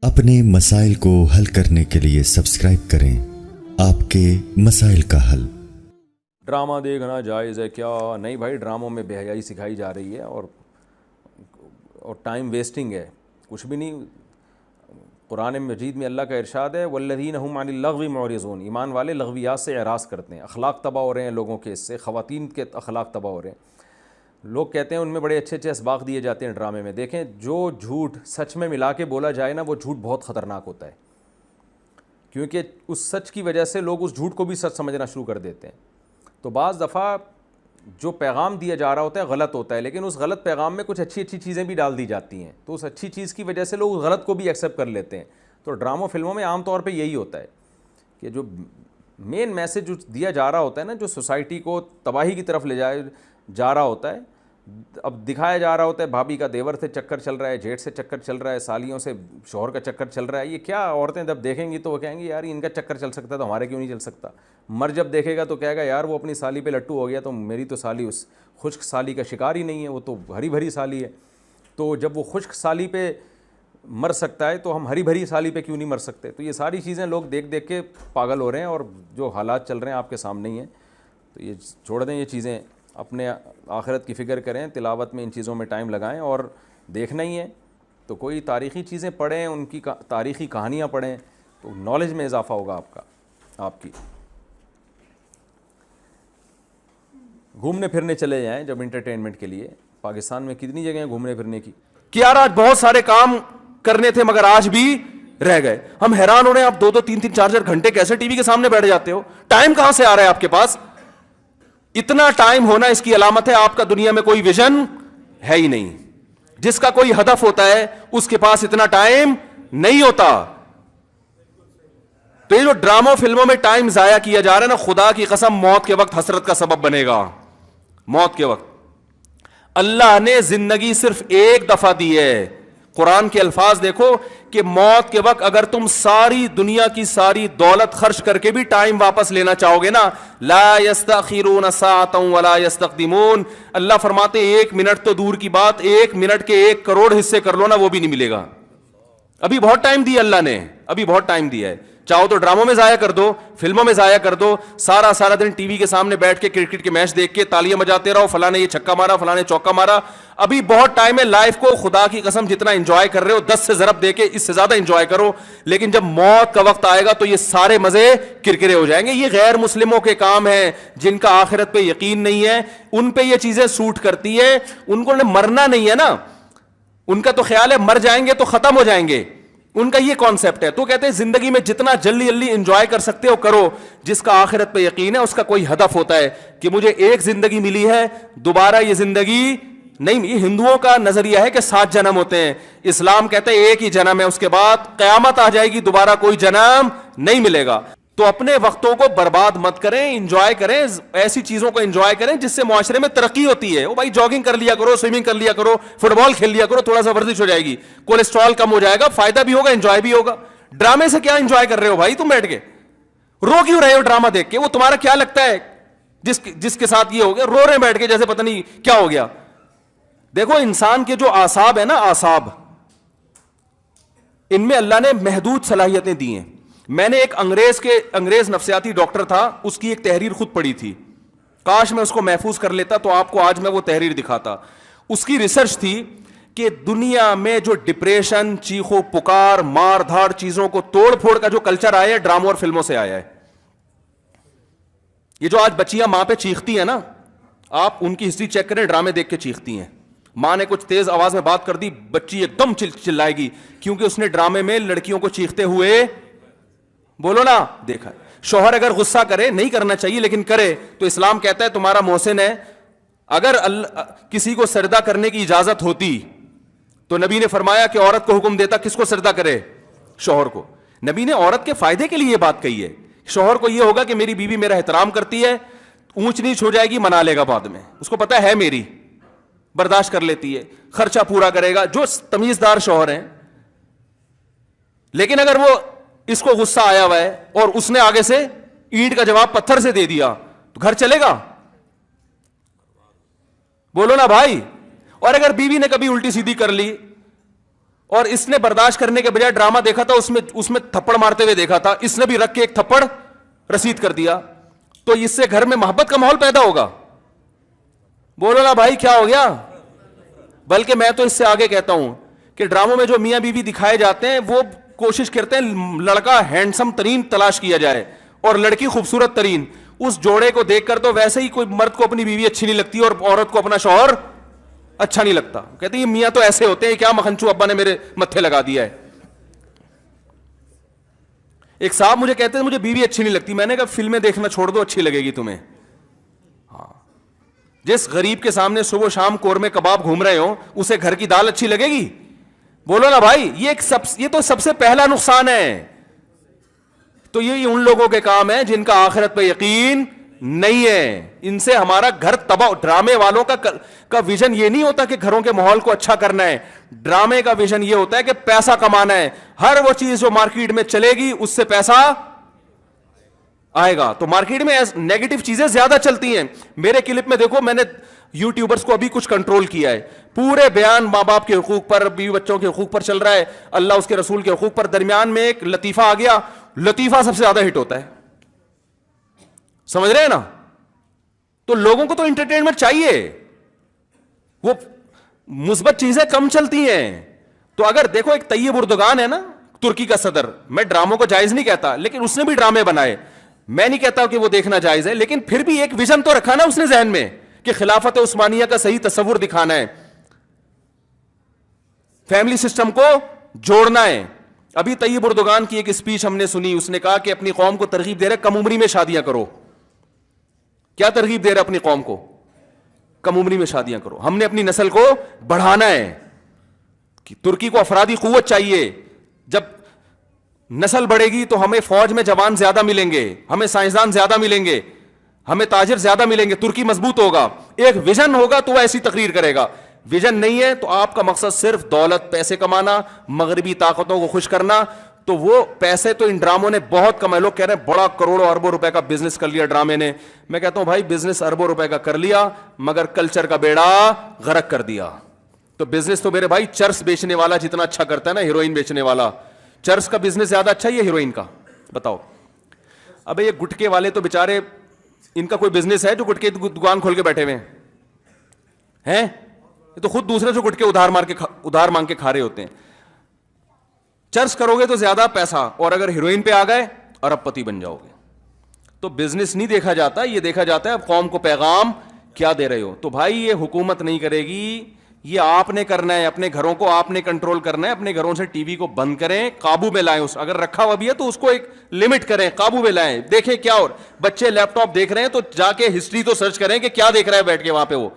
अपने मसाइल को हल करने के लिए सब्सक्राइब करें आपके मसाइल का हल। ड्रामा देखना जायज़ है क्या? नहीं भाई, ड्रामों में बेहयाई सिखाई जा रही है और टाइम वेस्टिंग है, कुछ भी नहीं। कुरान मजीद में अल्लाह का इरशाद है, वल्लज़ीन हुम अनिल लग़्वी मुअरिज़ून, ईमान वाले लग़वियात से एराज़ करते हैं। अखलाक तबाह हो रहे हैं लोगों के, इससे ख़वातीन के अखलाक तबाह हो रहे हैं। लोग कहते हैं उनमें बड़े अच्छे अच्छे असबाक दिए जाते हैं ड्रामे में। देखें, जो झूठ सच में मिला के बोला जाए ना, वो झूठ बहुत ख़तरनाक होता है, क्योंकि उस सच की वजह से लोग उस झूठ को भी सच समझना शुरू कर देते हैं। तो बाज़ दफ़ा जो पैगाम दिया जा रहा होता है गलत होता है, लेकिन उस गलत पैगाम में कुछ अच्छी अच्छी चीज़ें भी डाल दी जाती हैं, तो उस अच्छी चीज़ की वजह से लोग उस गलत को भी एक्सेप्ट कर लेते हैं। तो ड्रामों फिल्मों में आम तौर पे यही होता है कि जो मेन मैसेज जो दिया जा रहा होता है ना, जो सोसाइटी को तबाही की तरफ ले जा रहा होता है, अब दिखाया जा रहा होता है भाभी का देवर से चक्कर चल रहा है, जेठ से चक्कर चल रहा है, सालियों से शौहर का चक्कर चल रहा है। ये क्या औरतें जब देखेंगी तो वो कहेंगी यार इनका चक्कर चल सकता है तो हमारे क्यों नहीं चल सकता। मर्द जब देखेगा तो कहेगा यार वो अपनी साली पे लट्टू हो गया, तो मेरी तो साली उस खुश्क साली का शिकार ही नहीं है, वो तो हरी भरी साली है। तो जब वो खुश्क साली पे मर सकता है तो हम हरी भरी साली पे क्यों नहीं मर सकते। तो ये सारी चीज़ें लोग देख देख के पागल हो रहे हैं, और जो हालात चल रहे हैं आपके सामने ही हैं। तो ये छोड़ दें, ये चीज़ें अपने आखिरत की फ़िक्र करें, तिलावत में इन चीज़ों में टाइम लगाएं, और देखना ही है तो कोई तारीख़ी चीज़ें पढ़ें, उनकी तारीख़ी कहानियाँ पढ़ें, तो नॉलेज में इजाफ़ा होगा आपकी। घूमने फिरने चले जाएं जब इंटरटेनमेंट के लिए। पाकिस्तान में कितनी जगह हैं घूमने फिरने की कि यार आज बहुत सारे काम करने थे मगर आज भी रह गए। हम हैरान हो रहे हैं, आप 2-2, 3-3, 4-4 घंटे कैसे टीवी के सामने बैठ जाते हो? टाइम कहां से आ रहा है आपके पास? इतना टाइम होना इसकी अलामत है आपका दुनिया में कोई विजन है ही नहीं। जिसका कोई हदफ होता है उसके पास इतना टाइम नहीं होता। तो ये जो ड्रामों फिल्मों में टाइम जाया किया जा रहा है ना, खुदा की कसम मौत के वक्त हसरत का सबब बनेगा। मौत के वक्त अल्लाह ने जिंदगी सिर्फ एक दफा दी है। कुरान के अल्फाज देखो कि मौत के वक्त अगर तुम सारी दुनिया की सारी दौलत खर्च करके भी टाइम वापस लेना चाहोगे ना, ला यस्तखिरून साअतन वला यस्तक़दिमून, अल्लाह फरमाते 1 मिनट तो दूर की बात, 1 मिनट के 1 करोड़ हिस्से कर लो ना, वो भी नहीं मिलेगा। अभी बहुत टाइम दिया अल्लाह ने, अभी बहुत टाइम दिया है। चाहो तो ड्रामों में जाया कर दो, फिल्मों में जाया कर दो, सारा दिन टीवी के सामने बैठ के क्रिकेट के मैच देख के तालियां बजाते रहो, फला ने ये छक्का मारा, फला ने चौका मारा। अभी बहुत टाइम है। लाइफ को खुदा की कसम जितना एंजॉय कर रहे हो 10 से ज़रब दे के इससे ज्यादा एंजॉय करो, लेकिन जब मौत का वक्त आएगा तो ये सारे मजे किरकिरे हो जाएंगे। ये गैर मुस्लिमों के काम है, जिनका आखिरत पे यकीन नहीं है, उन पे ये चीजें सूट करती है। उनको मरना नहीं है ना, उनका तो ख्याल है मर जाएंगे तो खत्म हो जाएंगे, उनका ये कॉन्सेप्ट है। तो कहते हैं जिंदगी में जितना जल्दी जल्दी एंजॉय कर सकते हो करो। जिसका आखिरत पे यकीन है उसका कोई हदफ होता है कि मुझे एक जिंदगी मिली है, दोबारा ये जिंदगी नहीं। ये हिंदुओं का नजरिया है कि 7 जन्म होते हैं, इस्लाम कहते हैं एक ही जन्म है, उसके बाद कयामत आ जाएगी, दोबारा कोई जन्म नहीं मिलेगा। तो अपने वक्तों को बर्बाद मत करें, एंजॉय करें, ऐसी चीजों को एंजॉय करें जिससे मुआशरे में तरक्की होती है। ओ भाई, जॉगिंग कर लिया करो, स्विमिंग कर लिया करो, फुटबॉल खेल लिया करो, थोड़ा सा वर्जिश हो जाएगी, कोलेस्ट्रॉल कम हो जाएगा, फायदा भी होगा, एंजॉय भी होगा। ड्रामे से क्या एंजॉय कर रहे हो भाई तुम बैठ के? रो क्यों रहे हो ड्रामा देख के? वो तुम्हारा क्या लगता है जिसके साथ ये हो गया, रो रहे बैठ के जैसे पता नहीं क्या हो गया। देखो, इंसान के जो आसाब है ना, आसाब, इनमें अल्लाह ने महदूद सलाहियतें दी हैं। मैंने एक अंग्रेज नफ्सियाती डॉक्टर था, उसकी एक तहरीर खुद पढ़ी थी। काश मैं उसको महफूज कर लेता तो आपको आज मैं वो तहरीर दिखाता। उसकी रिसर्च थी कि दुनिया में जो डिप्रेशन, चीखो पुकार, मार धाड़, चीजों को तोड़ फोड़ का जो कल्चर आया है, ड्रामों और फिल्मों से आया है। ये जो आज बच्चियां मां पे चीखती हैं ना, आप उनकी हिस्ट्री चेक करें, ड्रामे देख के चीखती हैं। मां ने कुछ तेज आवाज में बात कर दी, बच्ची एकदम चिल्लाएगी, क्योंकि उसने ड्रामे में लड़कियों को चीखते हुए, बोलो ना, देखा। शौहर अगर गुस्सा करे, नहीं करना चाहिए लेकिन करे, तो इस्लाम कहता है तुम्हारा मोहसिन है। अगर किसी को सजदा करने की इजाजत होती तो नबी ने फरमाया कि औरत को हुक्म देता किसको सजदा करे? शौहर को। नबी ने औरत के फायदे के लिए यह बात कही है। शौहर को यह होगा कि मेरी बीवी मेरा एहतराम करती है, ऊंच नीच हो जाएगी मना लेगा बाद में, उसको पता है मेरी, बर्दाश्त कर लेती है, खर्चा पूरा करेगा, जो तमीजदार शौहर हैं। लेकिन अगर वो इसको गुस्सा आया हुआ है और उसने आगे से ईंट का जवाब पत्थर से दे दिया तो घर चलेगा? बोलो ना भाई। और अगर बीवी ने कभी उल्टी सीधी कर ली اور اس نے برداشت کرنے کے بجائے ڈرامہ دیکھا تھا, اس میں تھپڑ مارتے ہوئے دیکھا تھا, اس نے بھی رکھ کے ایک تھپڑ رسید کر دیا, تو اس سے گھر میں محبت کا ماحول پیدا ہوگا؟ بولو نا بھائی کیا ہو گیا؟ بلکہ میں تو اس سے آگے کہتا ہوں کہ ڈراموں میں جو میاں بیوی دکھائے جاتے ہیں وہ کوشش کرتے ہیں لڑکا ہینڈسم ترین تلاش کیا جائے اور لڑکی خوبصورت ترین. اس جوڑے کو دیکھ کر تو ویسے ہی کوئی مرد کو اپنی بیوی اچھی نہیں لگتی اور عورت کو اپنا شوہر اچھا نہیں لگتا. کہتے ہیں یہ میاں تو ایسے ہوتے ہیں, کیا مکھنچو ابا نے میرے متھے لگا دیا ہے. ایک صاحب مجھے کہتے ہیں مجھے بیوی اچھی نہیں لگتی. میں نے کہا فلمیں دیکھنا چھوڑ دو, اچھی لگے گی تمہیں. ہاں, جس غریب کے سامنے صبح شام قورمے کباب گھوم رہے ہو اسے گھر کی دال اچھی لگے گی؟ بولو نا بھائی, یہ تو سب سے پہلا نقصان ہے. تو یہ ان لوگوں کے کام ہے جن کا آخرت پہ یقین نہیں ہے. ان سے ہمارا گھر تباہ. ڈرامے والوں کا ویژن یہ نہیں ہوتا کہ گھروں کے ماحول کو اچھا کرنا ہے. ڈرامے کا ویژن یہ ہوتا ہے کہ پیسہ کمانا ہے. ہر وہ چیز جو مارکیٹ میں چلے گی اس سے پیسہ آئے گا. تو مارکیٹ میں نیگیٹو چیزیں زیادہ چلتی ہیں. میرے کلپ میں دیکھو, میں نے یوٹیوبرز کو ابھی کچھ کنٹرول کیا ہے. پورے بیان ماں باپ کے حقوق پر, بیوی بچوں کے حقوق پر چل رہا ہے, اللہ اس کے رسول کے حقوق پر. درمیان میں ایک لطیفہ آ گیا, لطیفہ سب سے زیادہ ہٹ ہوتا ہے. سمجھ رہے ہیں نا؟ تو لوگوں کو تو انٹرٹینمنٹ چاہیے, وہ مثبت چیزیں کم چلتی ہیں. تو اگر دیکھو ایک طیب اردگان ہے نا, ترکی کا صدر, میں ڈراموں کو جائز نہیں کہتا, لیکن اس نے بھی ڈرامے بنائے. میں نہیں کہتا کہ وہ دیکھنا جائز ہے, لیکن پھر بھی ایک ویژن تو رکھا نا اس نے ذہن میں کہ خلافت عثمانیہ کا صحیح تصور دکھانا ہے, فیملی سسٹم کو جوڑنا ہے. ابھی طیب اردگان کی ایک اسپیچ ہم نے سنی, اس نے کہا کہ اپنی قوم کو ترغیب دے رہے کم عمری میں شادیاں کرو. کیا ترغیب دے رہے اپنی قوم کو؟ کم عمری میں شادیاں کرو. ہم نے اپنی نسل کو بڑھانا ہے. ترکی کو افرادی قوت چاہیے. جب نسل بڑھے گی تو ہمیں فوج میں جوان زیادہ ملیں گے, ہمیں سائنسدان زیادہ ملیں گے, ہمیں تاجر زیادہ ملیں گے. ترکی مضبوط ہوگا. ایک ویژن ہوگا تو وہ ایسی تقریر کرے گا. ویژن نہیں ہے تو آپ کا مقصد صرف دولت, پیسے کمانا, مغربی طاقتوں کو خوش کرنا, تو وہ پیسے تو ان ڈراموں نے بہت کمائے. لوگ کہہ رہے ہیں بڑا کروڑوں اربوں روپے کا بزنس کر لیا ڈرامے نے. میں کہتا ہوں بھائی بزنس اربوں روپے کا کر لیا مگر کلچر کا بیڑا غرق کر دیا. تو بزنس تو میرے بھائی چرس بیچنے والا جتنا اچھا کرتا ہے نا, ہیروئن بیچنے والا, چرس کا بزنس زیادہ اچھا ہے یا ہیروئن کا؟ بتاؤ. ابے یہ گٹکے والے تو بیچارے, ان کا کوئی بزنس ہے جو گٹکے دکان کھول کے بیٹھے ہوئے ہیں؟ یہ تو خود دوسرے سے گٹکے ادھار مانگ کے کھا رہے ہوتے ہیں. چرس کرو گے تو زیادہ پیسہ, اور اگر ہیروئن پہ آ گئے ارب پتی بن جاؤ گے. تو بزنس نہیں دیکھا جاتا, یہ دیکھا جاتا ہے اب قوم کو پیغام کیا دے رہے ہو. تو بھائی یہ حکومت نہیں کرے گی, یہ آپ نے کرنا ہے. اپنے گھروں کو آپ نے کنٹرول کرنا ہے. اپنے گھروں سے ٹی وی کو بند کریں, قابو میں لائیں. اگر رکھا ہوا بھی ہے تو اس کو ایک لمٹ کریں, قابو میں لائیں. دیکھیں کیا, اور بچے لیپ ٹاپ دیکھ رہے ہیں تو جا کے ہسٹری تو سرچ کریں کہ کیا دیکھ رہا ہے بیٹھ کے وہاں پہ وہ.